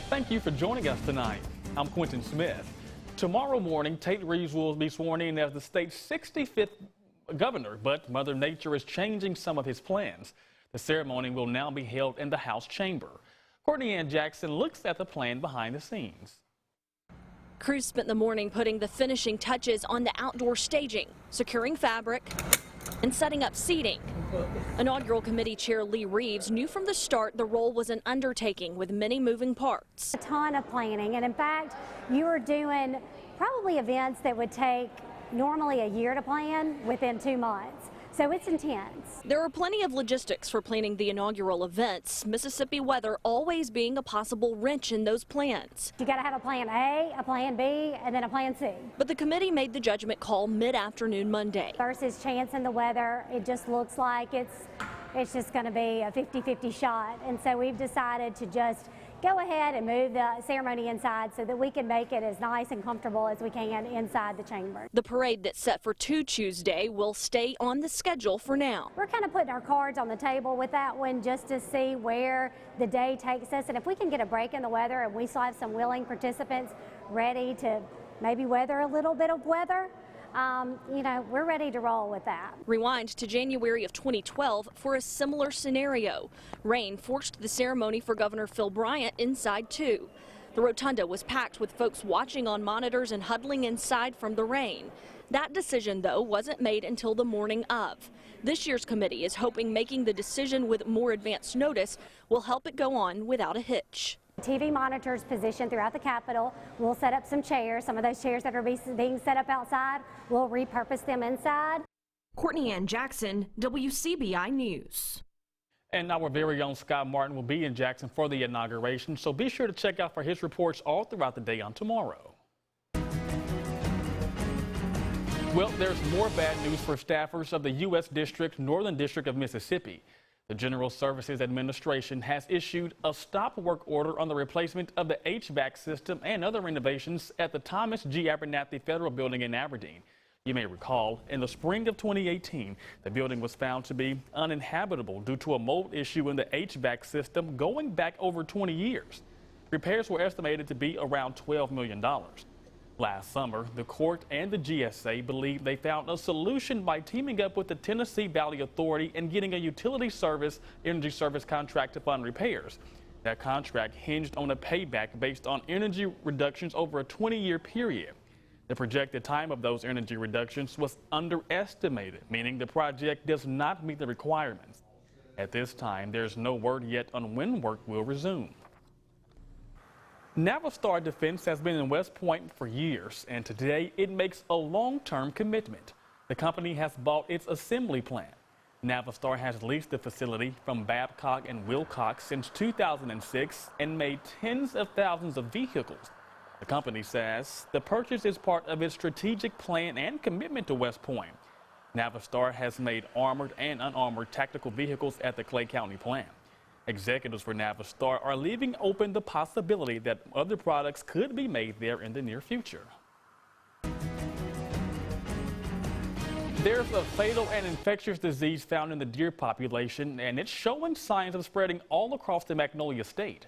Thank you for joining us tonight. I'm Quentin Smith. Tomorrow morning, Tate Reeves will be sworn in as the state's 65th governor, but Mother Nature is changing some of his plans. The ceremony will now be held in the House chamber. Courtney Ann Jackson looks at the plan behind the scenes. Crews spent the morning putting the finishing touches on the outdoor staging, securing fabric, and setting up seating. Inaugural committee chair Lee Reeves knew from the start the role was an undertaking with many moving parts. A ton of planning, and in fact, you are doing probably events that would take normally a year to plan within 2 months. So it's intense. There are plenty of logistics for planning the inaugural events, Mississippi weather always being a possible wrench in those plans. You got to have a plan A, a plan B, and then a plan C. But the committee made the judgment call mid-afternoon Monday. Versus chance in the weather, it just looks like it's just going to be a 50-50 shot. And so we've decided to just go ahead and move the ceremony inside so that we can make it as nice and comfortable as we can inside the chamber. The parade that's set for Tuesday will stay on the schedule for now. We're kind of putting our cards on the table with that one just to see where the day takes us. And if we can get a break in the weather and we still have some willing participants ready to maybe weather a little bit of weather, you know, we're ready to roll with that. Rewind to January of 2012 for a similar scenario. Rain forced the ceremony for Governor Phil Bryant inside too. The rotunda was packed with folks watching on monitors and huddling inside from the rain. That decision, though, wasn't made until the morning of. This year's committee is hoping making the decision with more advance notice will help it go on without a hitch. TV monitors positioned throughout the Capitol. We'll set up some chairs. Some of those chairs that are being set up outside, we'll repurpose them inside. Courtney Ann Jackson, WCBI News. And our very own Scott Martin will be in Jackson for the inauguration, so be sure to check out for his reports all throughout the day on tomorrow. Well, there's more bad news for staffers of the U.S. District, Northern District of Mississippi. The General Services Administration has issued a stop work order on the replacement of the HVAC system and other renovations at the Thomas G. Abernathy Federal Building in Aberdeen. You may recall, in the spring of 2018, the building was found to be uninhabitable due to a mold issue in the HVAC system going back over 20 years. Repairs were estimated to be around $12 million. Last summer, the court and the GSA believed they found a solution by teaming up with the Tennessee Valley Authority and getting a energy service contract to fund repairs. That contract hinged on a payback based on energy reductions over a 20-year period. The projected time of those energy reductions was underestimated, meaning the project does not meet the requirements. At this time, there's no word yet on when work will resume. Navistar Defense has been in West Point for years, and today it makes a long-term commitment. The company has bought its assembly plant. Navistar has leased the facility from Babcock and Wilcox since 2006 and made tens of thousands of vehicles. The company says the purchase is part of its strategic plan and commitment to West Point. Navistar has made armored and unarmored tactical vehicles at the Clay County plant. Executives for Navistar are leaving open the possibility that other products could be made there in the near future. There's a fatal and infectious disease found in the deer population, and it's showing signs of spreading all across the Magnolia State.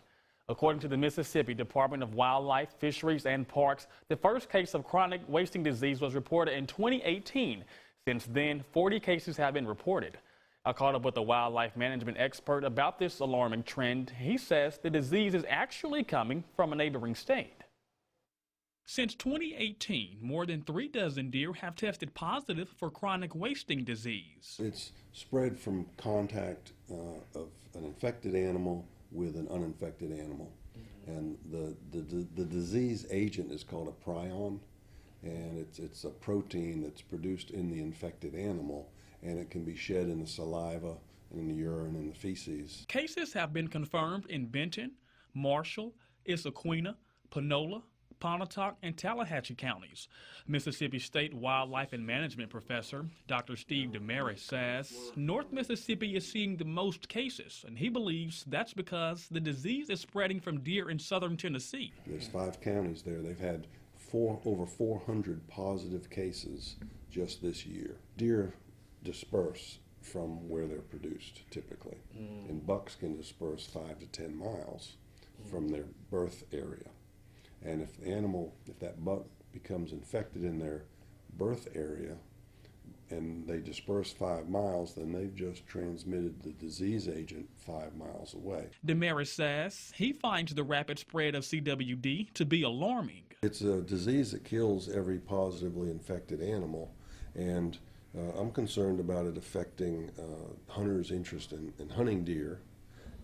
According to the Mississippi Department of Wildlife, Fisheries, and Parks, the first case of chronic wasting disease was reported in 2018. Since then, 40 cases have been reported. I caught up with a wildlife management expert about this alarming trend. He says the disease is actually coming from a neighboring state. Since 2018, more than 36 deer have tested positive for chronic wasting disease. It's spread from contact of an infected animal with an uninfected animal. And the disease agent is called a prion, and it's a protein that's produced in the infected animal, and it can be shed in the saliva, in the urine, and the feces. Cases have been confirmed in Benton, Marshall, Issaquena, Panola, Pontotoc, and Tallahatchie counties. Mississippi State Wildlife and Management Professor Dr. Steve Demaris says North Mississippi is seeing the most cases, and he believes that's because the disease is spreading from deer in southern Tennessee. There's 5 counties there. They've had over 400 positive cases just this year. Deer disperse from where they're produced typically, and bucks can disperse 5 to 10 miles. from their birth area. And if that buck becomes infected in their birth area and they disperse 5 miles, then they've just transmitted the disease agent 5 miles away. Damaris says he finds the rapid spread of CWD to be alarming. It's a disease that kills every positively infected animal, and I'm concerned about it affecting hunters' interest in hunting deer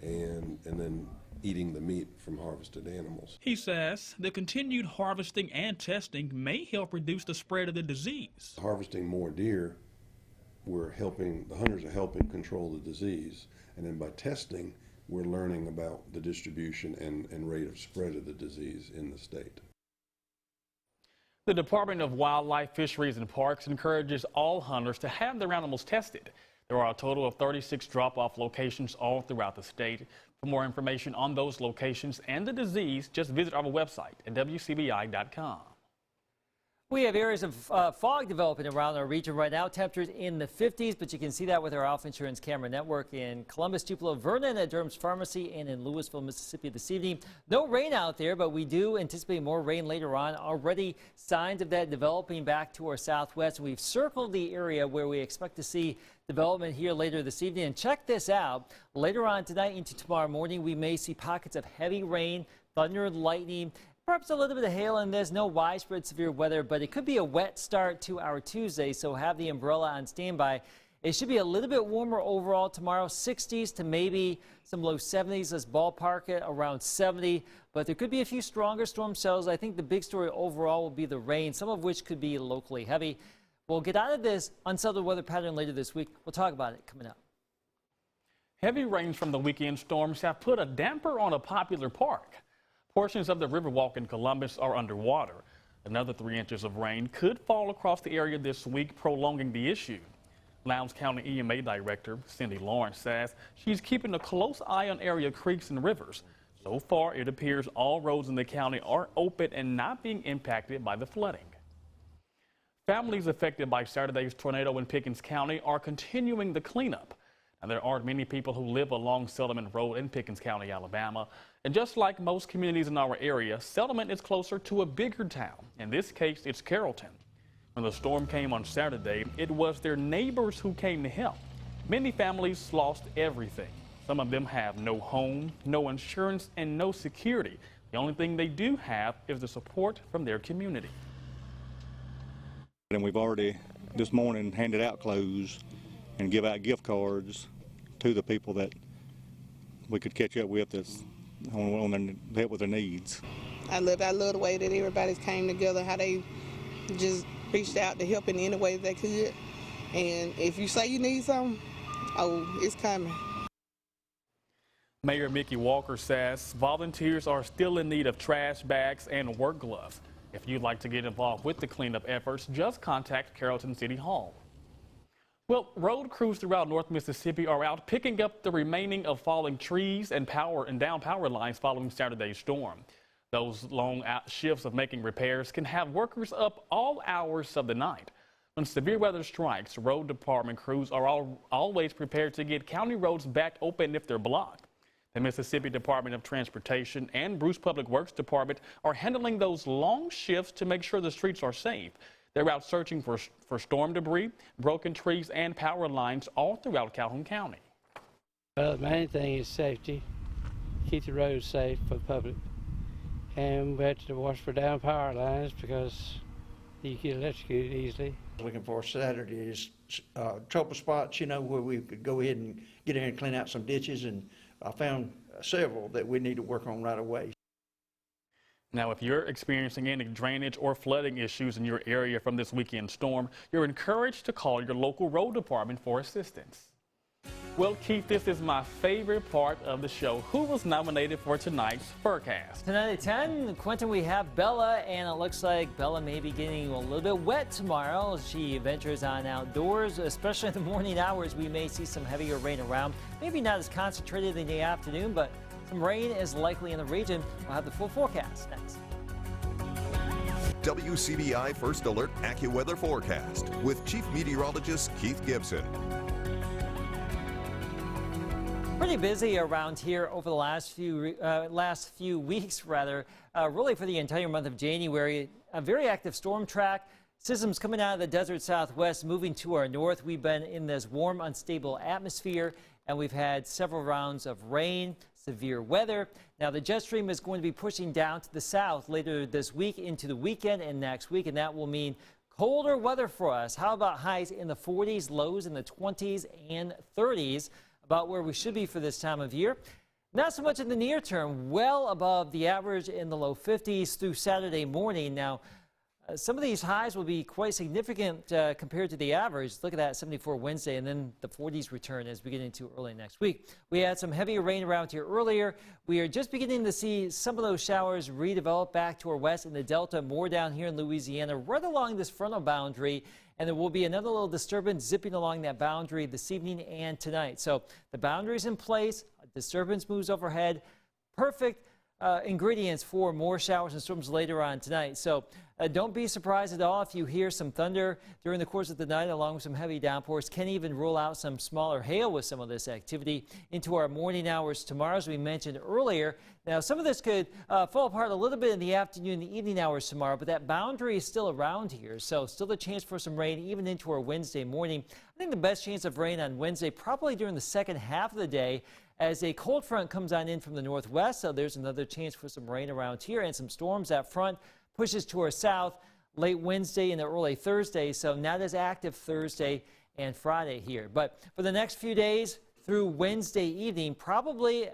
and then eating the meat from harvested animals. He says the continued harvesting and testing may help reduce the spread of the disease. Harvesting more deer, the hunters are helping control the disease, and then by testing, we're learning about the distribution and rate of spread of the disease in the state. The Department of Wildlife, Fisheries and Parks encourages all hunters to have their animals tested. There are a total of 36 drop-off locations all throughout the state. For more information on those locations and the disease, just visit our website at WCBI.com. We have areas of fog developing around our region right now, temperatures in the 50s, but you can see that with our Alpha Insurance camera network in Columbus, Tupelo, Vernon, at Durham's Pharmacy, and in Louisville, Mississippi this evening. No rain out there, but we do anticipate more rain later on. Already signs of that developing back to our southwest. We've circled the area where we expect to see development here later this evening. And check this out. Later on tonight into tomorrow morning, we may see pockets of heavy rain, thunder, lightning, perhaps a little bit of hail in this. No widespread severe weather, but it could be a wet start to our Tuesday, so have the umbrella on standby. It should be a little bit warmer overall tomorrow, 60s to maybe some low 70s. Let's ballpark it around 70, but there could be a few stronger storm cells. I think the big story overall will be the rain, some of which could be locally heavy. We'll get out of this unsettled weather pattern later this week. We'll talk about it coming up. Heavy rains from the weekend storms have put a damper on a popular park. Portions of the RIVERWALK in Columbus are underwater. Another 3 inches of rain could fall across the area this week, prolonging the issue. Lowndes County EMA Director Cindy Lawrence says she's keeping a close eye on area creeks and rivers. So far, it appears all roads in the county are open and not being impacted by the flooding. Families affected by Saturday's tornado in Pickens County are continuing the cleanup. Now, there aren't many people who live along Settlement Road in Pickens County, Alabama. And just like most communities in our area, Settlement is closer to a bigger town. In this case, it's Carrollton. When the storm came on Saturday, it was their neighbors who came to help. Many families lost everything. Some of them have no home, no insurance, and no security. The only thing they do have is the support from their community. And we've already this morning handed out clothes and give out gift cards to the people that we could catch up with that's on their help with their needs. I love the way that everybody's came together, how they just reached out to help in any way they could. And if you say you need something, oh, it's coming. Mayor Mickey Walker says volunteers are still in need of trash bags and work gloves. If you'd like to get involved with the cleanup efforts, just contact Carrollton City Hall. Well, road crews throughout North Mississippi are out picking up the remaining of falling trees and down power lines following Saturday's storm. Those long shifts of making repairs can have workers up all hours of the night. When severe weather strikes, road department crews are always prepared to get county roads back open if they're blocked. The Mississippi Department of Transportation and Bruce Public Works Department are handling those long shifts to make sure the streets are safe. They're out searching for storm debris, broken trees, and power lines all throughout Calhoun County. Well, the main thing is safety. Keep the roads safe for the public. And we have to watch for down power lines because you get electrocuted easily. Looking for Saturday's trouble spots, you know, where we could go ahead and get in and clean out some ditches, and I found several that we need to work on right away. Now, if you're experiencing any drainage or flooding issues in your area from this weekend storm, you're encouraged to call your local road department for assistance. Well, Keith, this is my favorite part of the show. Who was nominated for tonight's Furcast? Tonight at 10, Quentin, we have Bella, and it looks like Bella may be getting a little bit wet tomorrow as she ventures on outdoors, especially in the morning hours. We may see some heavier rain around. Maybe not as concentrated in the afternoon, but some rain is likely in the region. We'll have the full forecast next. WCBI First Alert AccuWeather Forecast with Chief Meteorologist Keith Gibson. Pretty busy around here over the last few weeks, really for the entire month of January. A very active storm track. Systems coming out of the desert southwest moving to our north. We've been in this warm, unstable atmosphere, and we've had several rounds of rain, severe weather. Now, the jet stream is going to be pushing down to the south later this week into the weekend and next week, and that will mean colder weather for us. How about highs in the 40s, lows in the 20s and 30s? About where we should be for this time of year. Not so much in the near term, well above the average in the low 50s through Saturday morning. Now, some of these highs will be quite significant compared to the average. Look at that, 74 Wednesday, and then the 40s return as we get into early next week. We had some heavier rain around here earlier. We are just beginning to see some of those showers redevelop back to our west in the Delta, more down here in Louisiana, right along this frontal boundary. And there will be another little disturbance zipping along that boundary this evening and tonight. So the boundary's in place, a disturbance moves overhead. Perfect ingredients for more showers and storms later on tonight. So don't be surprised at all if you hear some thunder during the course of the night along with some heavy downpours. Can even rule out some smaller hail with some of this activity into our morning hours tomorrow, as we mentioned earlier. Now, some of this could fall apart a little bit in the afternoon and the evening hours tomorrow, but that boundary is still around here. So still a chance for some rain even into our Wednesday morning. I think the best chance of rain on Wednesday probably during the second half of the day as a cold front comes on in from the northwest. So there's another chance for some rain around here and some storms. That front pushes to our south late Wednesday and early Thursday. So not as active Thursday and Friday here. But for the next few days through Wednesday evening, probably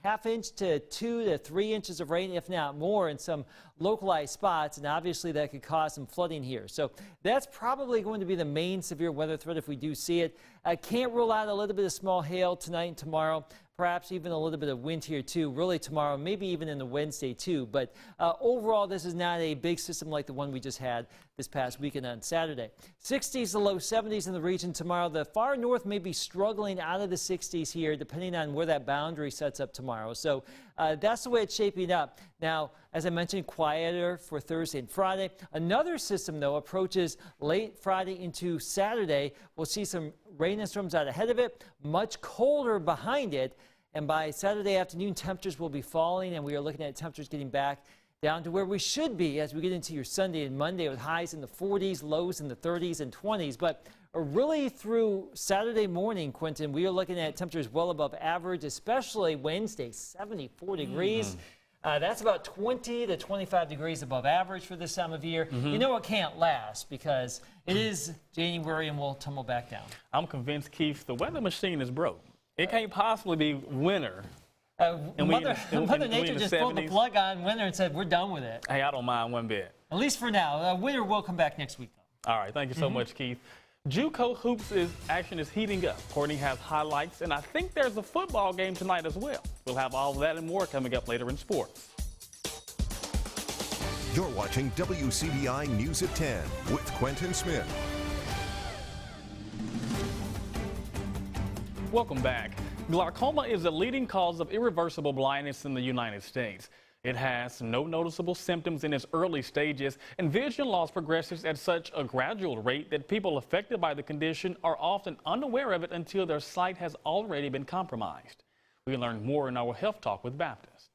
½ inch to 2 to 3 inches of rain, if not more, in some localized spots, and obviously that could cause some flooding here. So that's probably going to be the main severe weather threat if we do see it. I can't rule out a little bit of small hail tonight and tomorrow, perhaps even a little bit of wind here too, really tomorrow, maybe even in the Wednesday too. But overall, this is not a big system like the one we just had this past weekend on Saturday. 60s to low 70s in the region tomorrow. The far north may be struggling out of the 60s here, depending on where that boundary sets up tomorrow. So that's the way it's shaping up. Now, as I mentioned, quieter for Thursday and Friday. Another system, though, approaches late Friday into Saturday. We'll see some rain and storms out ahead of it, much colder behind it. And by Saturday afternoon, temperatures will be falling, and we are looking at temperatures getting back down to where we should be as we get into your Sunday and Monday with highs in the 40s, lows in the 30s and 20s. But really through Saturday morning, Quentin, we are looking at temperatures well above average, especially Wednesday, 74 degrees. That's about 20 to 25 degrees above average for this time of year. You know it can't last because it is January and we'll tumble back down. I'm convinced, Keith, the weather machine is broke. It can't possibly be winter. Mother Nature just pulled the plug on winter and said, we're done with it. Hey, I don't mind one bit. At least for now. Winter will come back next week, though. All right, thank you so much, Keith. JUCO Hoops action is heating up. Courtney has highlights, and I think there's a football game tonight as well. We'll have all of that and more coming up later in sports. You're watching WCBI News at 10 with Quentin Smith. Welcome back. Glaucoma is the leading cause of irreversible blindness in the United States. It has no noticeable symptoms in its early stages, and vision loss progresses at such a gradual rate that people affected by the condition are often unaware of it until their sight has already been compromised. We learn more in our Health Talk with Baptist.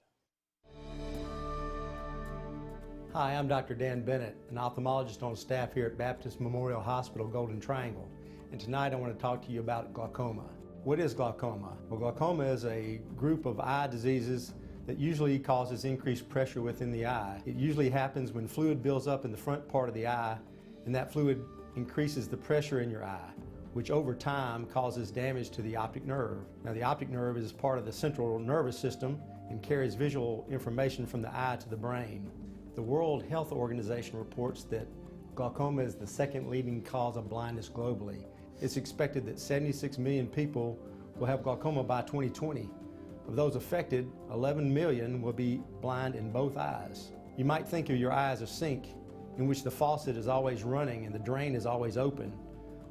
Hi, I'm Dr. Dan Bennett, an ophthalmologist on staff here at Baptist Memorial Hospital, Golden Triangle. And tonight I want to talk to you about glaucoma. What is glaucoma? Well, glaucoma is a group of eye diseases that usually causes increased pressure within the eye. It usually happens when fluid builds up in the front part of the eye, and that fluid increases the pressure in your eye, which over time causes damage to the optic nerve. Now, the optic nerve is part of the central nervous system and carries visual information from the eye to the brain. The World Health Organization reports that glaucoma is the second leading cause of blindness globally. It's expected that 76 million people will have glaucoma by 2020. Of those affected, 11 million will be blind in both eyes. You might think of your eye as a sink in which the faucet is always running and the drain is always open.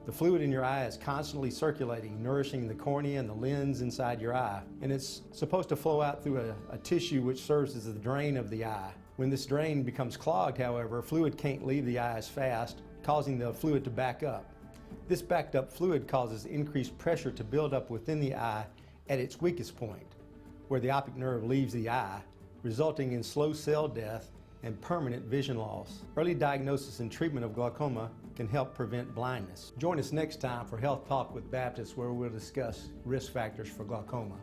The fluid in your eye is constantly circulating, nourishing the cornea and the lens inside your eye. And it's supposed to flow out through a tissue which serves as the drain of the eye. When this drain becomes clogged, however, fluid can't leave the eye as fast, causing the fluid to back up. This backed up fluid causes increased pressure to build up within the eye at its weakest point, where the optic nerve leaves the eye, resulting in slow cell death and permanent vision loss. Early diagnosis and treatment of glaucoma can help prevent blindness. Join us next time for Health Talk with Baptist, where we'll discuss risk factors for glaucoma.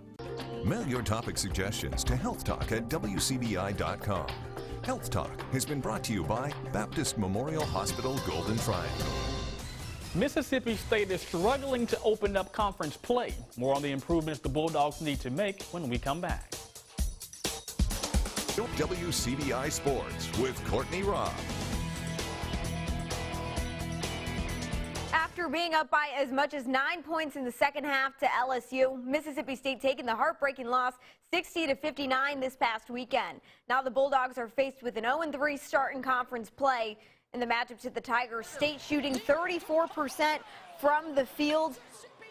Mail your topic suggestions to healthtalk@wcbi.com. Health Talk has been brought to you by Baptist Memorial Hospital, Golden Triangle. Mississippi State is struggling to open up conference play. More on the improvements the Bulldogs need to make when we come back. WCBI Sports with Courtney Robb. After being up by as much as 9 points in the second half to LSU, Mississippi State taking the heartbreaking loss 60-59 this past weekend. Now the Bulldogs are faced with an 0-3 start in conference play. In the matchup to the Tigers, State shooting 34% from the field,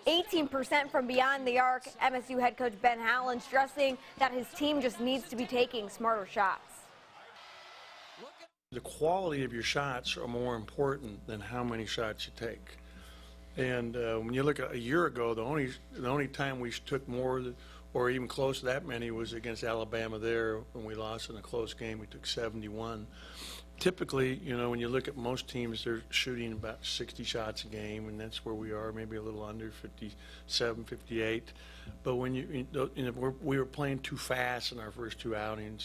18% from beyond the arc. MSU head coach Ben Howland stressing that his team just needs to be taking smarter shots. The quality of your shots are more important than how many shots you take. And when you look at a year ago, the only time we took more or even close to that many was against Alabama there when we lost in a close game. We took 71. Typically, you know, when you look at most teams, they're shooting about 60 shots a game, and that's where we are, maybe a little under 57, 58. But when we were playing too fast in our first two outings.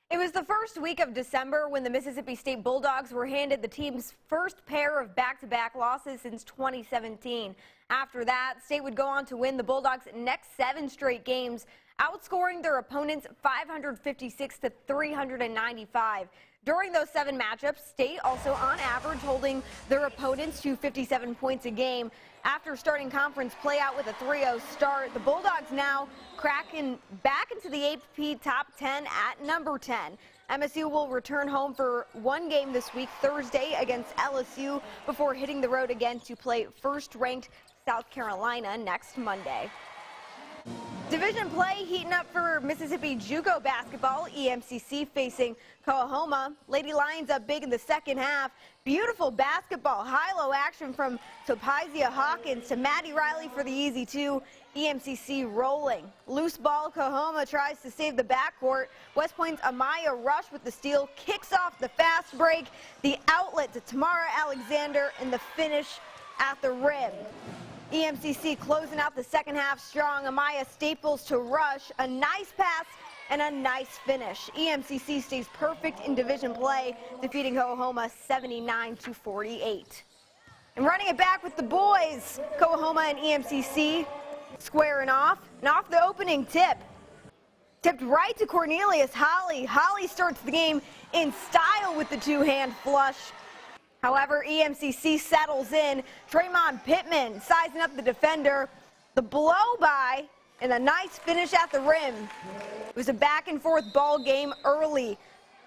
It was the first week of December when the Mississippi State Bulldogs were handed the team's first pair of back-to-back losses since 2017. After that, State would go on to win the Bulldogs' next 7 straight games, outscoring their opponents 556-395. During those 7 matchups, State also on average holding their opponents to 57 points a game. After starting conference play out with a 3-0 start, the Bulldogs now cracking back into the AP top 10 at number 10. MSU will return home for one game this week, Thursday against LSU, before hitting the road again to play first-ranked South Carolina next Monday. Division play heating up for Mississippi JUCO basketball. EMCC facing Coahoma. Lady Lions up big in the second half. Beautiful basketball, high-low action from Topazia Hawkins to Maddie Riley for the easy 2. EMCC rolling. Loose ball, Coahoma tries to save the backcourt. West Point's Amaya Rush with the steal, kicks off the fast break. The outlet to Tamara Alexander and the finish at the rim. EMCC closing out the second half strong. Amaya Staples to Rush, a nice pass and a nice finish. EMCC stays perfect in division play, defeating Coahoma 79-48. And running it back with the boys, Coahoma and EMCC squaring off. And off the opening tip, tipped right to Cornelius Holly. Holly starts the game in style with the two-hand flush. However, EMCC settles in. Draymond Pittman sizing up the defender. The blow-by and a nice finish at the rim. It was a back-and-forth ball game early.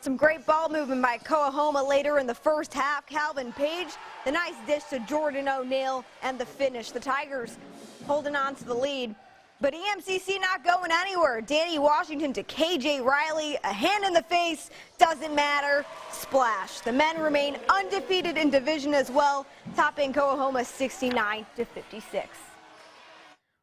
Some great ball movement by Coahoma later in the first half. Calvin Page, the nice dish to Jordan O'Neill, and the finish. The Tigers holding on to the lead. But EMCC not going anywhere. Danny Washington to KJ Riley, a hand in the face, doesn't matter, splash. The men remain undefeated in division as well, topping Coahoma 69-56.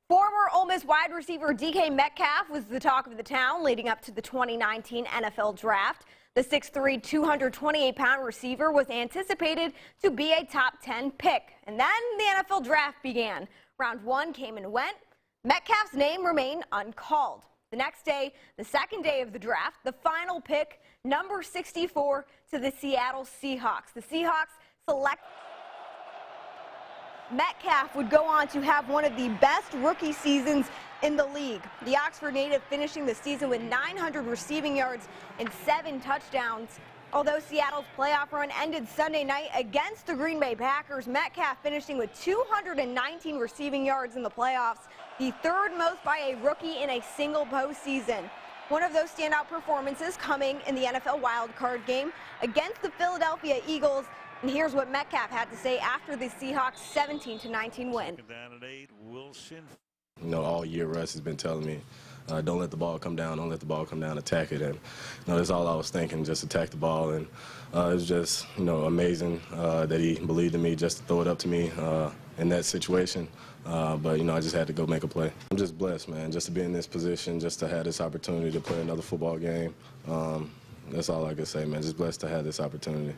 Former Ole Miss wide receiver DK Metcalf was the talk of the town leading up to the 2019 NFL Draft. The 6'3", 228-pound receiver was anticipated to be a top 10 pick. And then the NFL Draft began. Round 1 came and went. Metcalf's name remained uncalled. The next day, the second day of the draft, the final pick, number 64, to the Seattle Seahawks. The Seahawks select Metcalf would go on to have one of the best rookie seasons in the league. The Oxford native finishing the season with 900 receiving yards and 7 touchdowns. Although Seattle's playoff run ended Sunday night against the Green Bay Packers, Metcalf finishing with 219 receiving yards in the playoffs, the third most by a rookie in a single postseason. One of those standout performances coming in the NFL wildcard game against the Philadelphia Eagles. And here's what Metcalf had to say after the Seahawks' 17-19 win. Down at 8, Wilson. You know, all year Russ has been telling me, don't let the ball come down, don't let the ball come down, attack it. And, you know, that's all I was thinking, just attack the ball. And it was just, you know, amazing that he believed in me just to throw it up to me. in that situation. But, you know, I just had to go make a play. I'm just blessed, man, just to be in this position, just to have this opportunity to play another football game. That's all I can say, man. Just blessed to have this opportunity.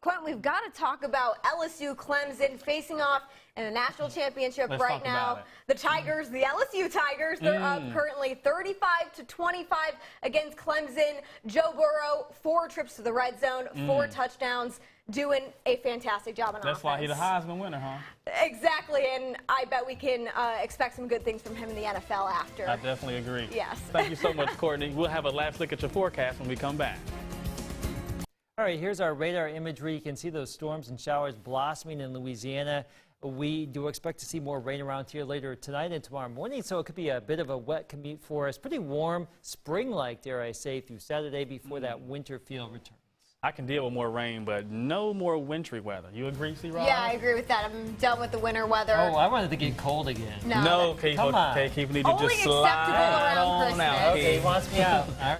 Quentin, we've got to talk about LSU Clemson facing off in a national championship right now. The Tigers, the LSU Tigers, they're up currently 35-25 against Clemson. Joe Burrow, 4 trips to the red zone, 4 touchdowns, doing a fantastic job on offense. That's why he's the Heisman winner, huh? Exactly, and I bet we can expect some good things from him in the NFL after. I definitely agree. Yes. Thank you so much, Courtney. We'll have a last look at your forecast when we come back. All right, here's our radar imagery. You can see those storms and showers blossoming in Louisiana. We do expect to see more rain around here later tonight and tomorrow morning, so it could be a bit of a wet commute for us. Pretty warm, spring-like, dare I say, through Saturday before that winter feel returns. I can deal with more rain, but no more wintry weather. You agree, C-Rob? Yeah, I agree with that. I'm done with the winter weather. Oh, I wanted to get cold again. No, Keith, come on. Keith, we need to just slide acceptable around on Christmas. out. Okay, he wants me out. All right.